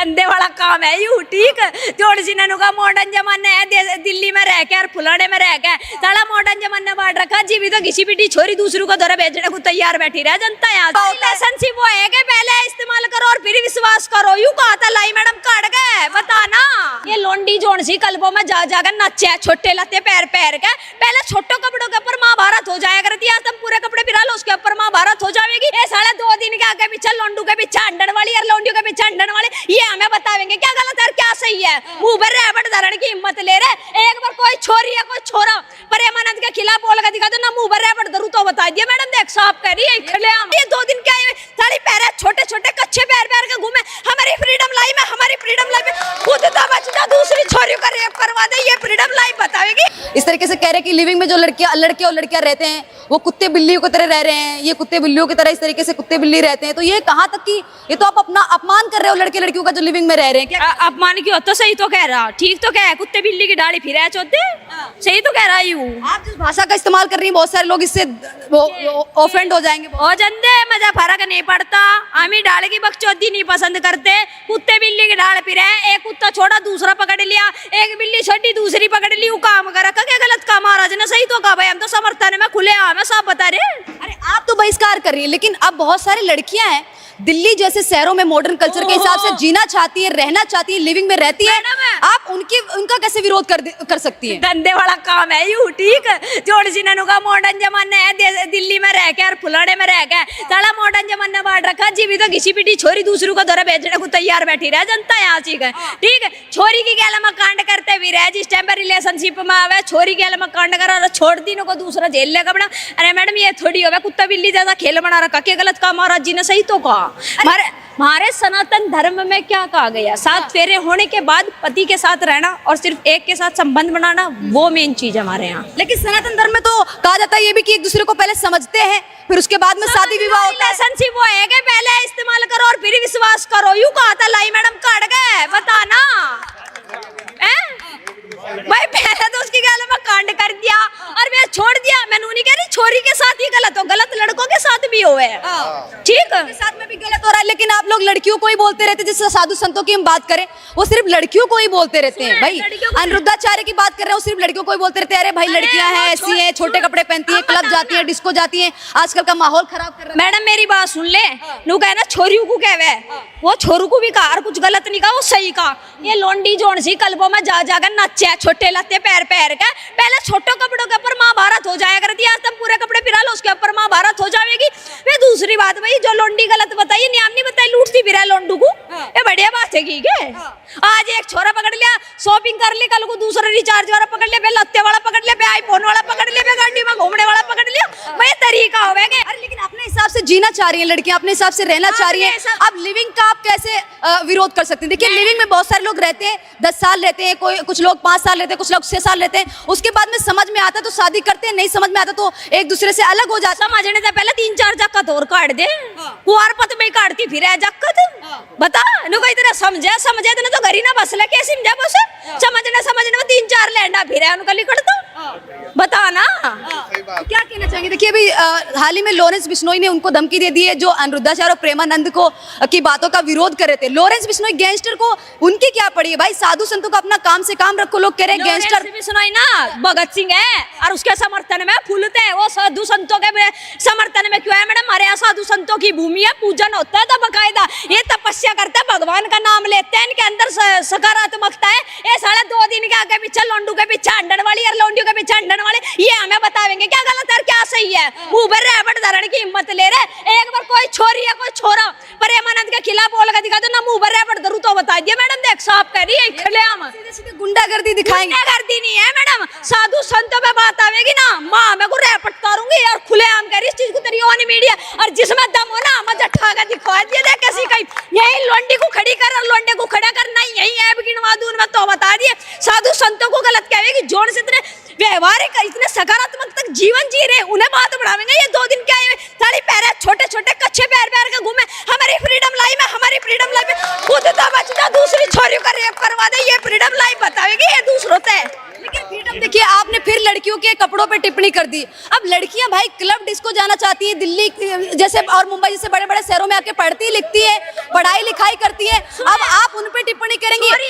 धंधे वाला काम है यू, ठीक। जोड़ सिन्हा का मॉडर्न जमाना है, दिल्ली में रह के और फुलाने में रह के साला मॉडर्न जमाना बांट रखा। जी भी तो किसी बेटी छोरी दूसरों को धरे भेजने को तैयार बैठी रह जनता यहाँ। रिलेशनशिप वो है कि पहले इस्तेमाल करो और फिर विश्वास करो, यू कहा था लाई मैडम काट गए बताना। ये लोंडी जोन सी कल्बों में जा जाकर नचे छोटे लते पैर पैर के, पहले छोटो कपड़ों के ऊपर महाभारत हो जाया करती है, तुम पूरे कपड़े फिरा लो उसके ऊपर महाभारत हो जाएगी। ये साले 2 दिन के आगे पीछे लोंडू के पीछे अंडन वाली और लोंडियों के पीछे अंडन वाले, ये हमें बतावेंगे क्या गलत है क्या सही है। मुंह पर रैबट धरण की हिम्मत ले रहे, एक बार कोई छोरी या कोई छोरा प्रेमानंद के खिलाफ बोल के दिखा दो ना, मुंह पर रैबट धरू तो बता दिया मैडम देख साफ कह रही है खिलेआम। ये 2 दिन के सारी पैर छोटे छोटे कच्चे पैर पैर के घूमे, हमारी फ्रीडम लाइफ में, हमारी फ्रीडम लाइफ में खुद तो बचता दूसरी छोरियों का रेप करवा दे, ये फ्रीडम लाइफ बतावेगी। इस तरीके से कह रहे हैं कि लिविंग में जो लड़के और लड़कियां रहते हैं वो कुत्ते बिल्लियों की तरह रह रहे हैं, ये कुत्ते बिल्लियों की तरह इस तरीके से कुत्ते बिल्ली रहते हैं। तो ये कहाँ तक कि ये तो आप अपना अपमान कर रहे हो लड़के लड़कियों का जो लिविंग में रह रहे हैं। क्या अपमान क्यों, तो सही तो कह रहा, ठीक तो कह, कुत्ते बिल्ली की डाली फिर चौथे सही तो कह रहा हूँ। आप जिस भाषा का इस्तेमाल कर रही हैं बहुत सारे लोग इससे ऑफेंड हो जाएंगे। ओ जंदे मजा फर्क नहीं पड़ता, हम ही डाल की बकचोदी नहीं पसंद करते। कुत्ते बिल्ली की डाल फिर एक कुत्ता छोड़ा दूसरा पकड़ लिया, एक बिल्ली छोटी दूसरी पकड़ ली, वो काम कर रखा क्या गलत काम। महाराज ने सही तो कहा भाई, हम तो समर्थन में खुले आम है सब बता रहे। अरे आप तो बहिष्कार कर रही है, लेकिन अब बहुत सारी लड़कियां हैं दिल्ली जैसे शहरों में मॉडर्न कल्चर के हिसाब से जीना चाहती है, रहना चाहती है, लिविंग में रहती है, आप उनका कैसे विरोध कर सकती है। धंधे वाला काम है यू, ठीक। जोड़ सिन्हा का मॉडर्न जमाना है, दिल्ली में रह के और फुलाने में रह के साला मॉडर्न जमाना बांट रखा। जी भी तो किसी बेटी छोरी दूसरों को धरे भेजने को तैयार बैठी रह जनता यहाँ ठीक है, ठीक। छोरी की गैल में कांड करते भी रहे, जिस टाइम पर रिलेशनशिप में आवे छोरी गैल में कांड कर छोड़ दी को दूसरा झेल लेगा बना। अरे मैडम ये थोड़ी हो कुत्ता बिल्ली जैसा खेल बना रखा, क्या गलत काम महाराज जी ने सही तो कहा। हमारे सनातन धर्म में क्या कहा गया, 7 फेरे होने के बाद पति के साथ रहना और सिर्फ एक के साथ संबंध बनाना, वो मेन चीज हमारे यहाँ। लेकिन सनातन धर्म में तो कहा जाता है ये भी कि एक दूसरे को पहले समझते हैं फिर उसके बाद में शादी विवाह होता है। रिलेशनशिप वो है कि पहले इस्तेमाल करो और फिर विश्वास करो, यू कहा था लाई मैडम काट गए बताना। भाई पहले तो उसकी गैल में कांड कर दिया और मैं छोड़ दिया, मैंने नहीं कह रही छोरी के साथ ही गलत हो, गलत लड़कों के साथ भी हुए ठीक है, साथ में भी गलत हो रहा है। लेकिन आप लोग लड़कियों को ही बोलते रहते, जैसे साधु संतों की हम बात करें वो सिर्फ लड़कियों को ही बोलते रहते हैं। भाई अनिरुद्धाचार्य की बात कर रहे हैं, वो सिर्फ लड़कियों को ही बोलते रहते हैं, अरे भाई लड़कियां हैं ऐसी हैं, छोटे कपड़े पहनती है, क्लब जाती है, डिस्को जाती है, आजकल का माहौल खराब कर रहा है। मैडम मेरी बात सुन ले, नू कहना छोरियों को कहवे, वो छोरू को भी कहा और कुछ गलत नहीं कहा, वो सही कहा। ये लोंडी जोन सी कल्बों में जा जाकर नचे छोटे लते पैर पैर के, पहले छोटो कपड़ों के ऊपर महाभारत हो जाया करती है, तुम पूरे कपड़े फिरा लो उसके ऊपर महाभारत हो जाएगी। फिर दूसरी बात भाई जो लोंडी गलत बताइए, नियम नहीं बताई, लूटती फिरा लोंडू को, ये बढ़िया बात है की आज एक छोरा पकड़ लिया, शॉपिंग कर ली, कल को दूसरा रिचार्ज वाला पकड़ लिया, लत्ते वाला पकड़ लिया, आईफोन वाला पकड़ लिया, गाड़ी में घूमने वाला पकड़ लिया, भाई तरीका हो गया। अरे लेकिन अपने हिसाब से जीना चाह रही है लड़कियां, अपने हिसाब से रहना चाह रही है, अब लिविंग का आप कैसे विरोध कर सकते हैं। देखिए लिविंग में बहुत सारे लोग रहते हैं, 10 साल रहते हैं, कुछ लोग 5 साल रहते हैं, कुछ लोग 6 साल रहते हैं, उसके बाद में समझ में आता तो शादी करते हैं, नहीं समझ में आता तो एक दूसरे से अलग हो जाता। समझने से पहले 3-4 जक्कत और काट दे, कुआर पत में काटती फिर जक्कत बता नु कोई तरह समझे तो घरी ना बस ले, कैसे समझा बस समझने में 3-4 लैंडा फिर है उनका लिखड़ तो बता ना। क्या कहना चाहेंगे। देखिए अभी हाल ही में लॉरेंस बिश्नोई ने उनको धमकी दे दी है जो अनिरुद्धाचार्य और प्रेमानंद को की बातों का विरोध कर रहे थे। लॉरेंस बिश्नोई गैंगस्टर को उनकी क्या पड़ी है भाई, साधु संतों का अपना काम से काम रखो, लोग कह रहे हैं गैंगस्टर बिश्नोई ना भगत सिंह है और उसके समर्थन में फूलते हैं, वो साधु संतों के समर्थन में क्यों है मैडम, हमारे यहाँ साधु संतों की भूमि है, पूजन होता है, बकायदा ये तपस्या करते हैं, भगवान का नाम लेते हैं, इनके अंदर सकारात्मकता है। ये साढ़े 2 दिन के आगे पीछे लोंडू के पीछे अंडन वाली और लोंडियों के पीछे अंडन वाले, ये हमें बतावेंगे क्या गलत है क्या सही है। मुंह पर रैबट धरण की हिम्मत ले रहे, एक बार कोई छोरी या कोई छोरा प्रेमानंद के खिलाफ बोल के दिखा दो ना, मुंह पर रैबट धरू तो बता दिया मैडम देख साफ कह रही है खिलेआम, सीधे गुंडागर्दी दिखाएंगे। गुंडागर्दी नहीं है मैडम, साधु संतों पे बात आवेगी ना, माँ मैं को रैपट तारूंगी यार खुलेआम कह रही इस चीज को तेरी ऑन मीडिया, और जिसमें दम हो ना मजा ठा के दिखा दिया दे कैसी कहीं, यही लोंडी को खड़ी कर और लोंडे को खड़ा कर, नहीं यही ऐप गिनवा दूं मैं तो बता दिए। साधु संतों को गलत कहेगी, जोड़ से इतने व्यवहारिक इतने सकारात्मक तक जीवन जी रहे, उन्हें बात बढ़ावेंगे। ये 2 दिन क्या है सारी पैर छोटे छोटे कच्चे पैर पैर के घूमे, हमारी फ्रीडम लाइफ है, हमारी फ्रीडम लाइफ है, खुद तो बचता दूसरी छोरियों का रेप करवा दे, ये फ्रीडम लाइफ बतावेगी ये दूसरों से। लेकिन फ्रीडम देखिए आपने फिर लड़कियों के कपड़ों पे टिप्पणी कर दी। अब लड़कियां भाई क्लब डिस्को जाना चाहती है, दिल्ली जैसे और मुंबई जैसे बड़े बड़े शहरों में आके पढ़ती लिखती है, पढ़ाई लिखाई करती है, अब आप उन पे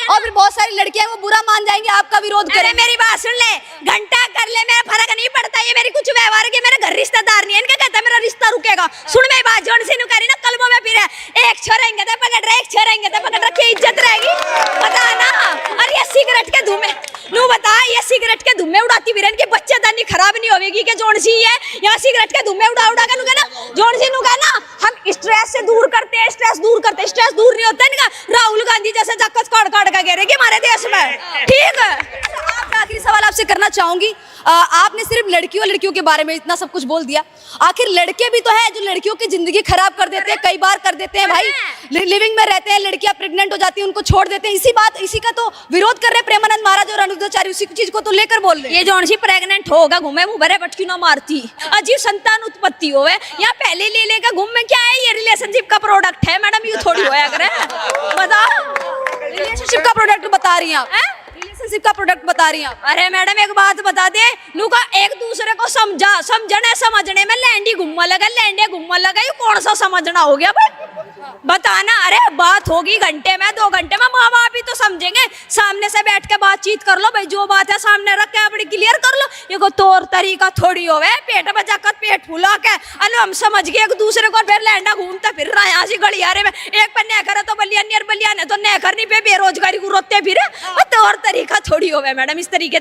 और फिर बहुत सारी लड़कियां वो बुरा मान जाएंगे, आपका विरोध अरे करें। मेरी बात सुन ले, घंटा कर ले, मेरा फर्क नहीं पड़ता। ये मेरी कुछ व्यवहार के, मेरे घर रिश्तेदार नहीं है, इनका कहता मेरा रिश्ता रुकेगा। सुन मेरी बात, जोन से नु करी ना कलमों में फिर एक छोरेंगे तो पकड़ रहे, एक छोरेंगे तो पकड़ रखे, इज्जत रहेगी, बता ना। और ये सिगरेट के धुएं नू बता, ये सिगरेट के धुएं उड़ाती बिरन के बच्चे दानी खराब नहीं होगी के जोन सी है। यहाँ सिगरेट के धुएं उड़ा उड़ा के नु कहना जोन सी नु कहना हम स्ट्रेस से दूर करते हैं, स्ट्रेस दूर करते हैं, स्ट्रेस दूर नहीं होता इनका। राहुल गांधी जैसे जक्कस काट काट के गिरेगी हमारे देश में, ठीक है। आपका आखिरी सवाल आपसे करना चाहूंगी, आपने सिर्फ लड़कियों के बारे में इतना सब कुछ बोल दिया, आखिर लड़के भी तो हैं जो लड़कियों की जिंदगी खराब कर देते हैं, कई बार कर देते हैं भाई। लिविंग में रहते हैं, लड़कियां प्रेग्नेंट हो जाती हैं, उनको छोड़ देते हैं। इसी का तो विरोध कर रहे हैं प्रेमानंद महाराज और अनुद्धाचार्य, उसी चीज को तो लेकर बोल रहे हैं। ये जोन सी प्रेग्नेंट होगा घूमे मुंह भरे पटकी ना मारती, अजीब संतान उत्पत्ति होवे। यहाँ पहले ले लेकर घूम में क्या है, ये रिलेशनशिप का प्रोडक्ट है मैडम, ये थोड़ी होया करे। बता, रिलेशनशिप का प्रोडक्ट बता रही हैं आप, रिलेशनशिप का प्रोडक्ट बता रही हैं आप। अरे मैडम एक बात बता दे, नुका एक दूसरे को समझने में लैंडी घुम्मा लगा, ये कौन सा समझना हो गया भाई, बताना। अरे बात होगी घंटे में 2 घंटे में, माँ बाप भी तो समझेंगे। सामने से बैठ के बातचीत कर लो भाई, जो बात है सामने रख के अपनी क्लियर कर लो। ये को तौर तरीका थोड़ी होवे, पेट बजा कर पेट फुला के अरे हम समझ गए एक दूसरे को, फिर लैंडा घूमता फिर रहा यहाँ से गलियारे में। एक पर न करे तो बलिया, तो न करनी पे बेरोजगारी को रोते फिर, तौर तरीका थोड़ी होवे मैडम इस तरीके।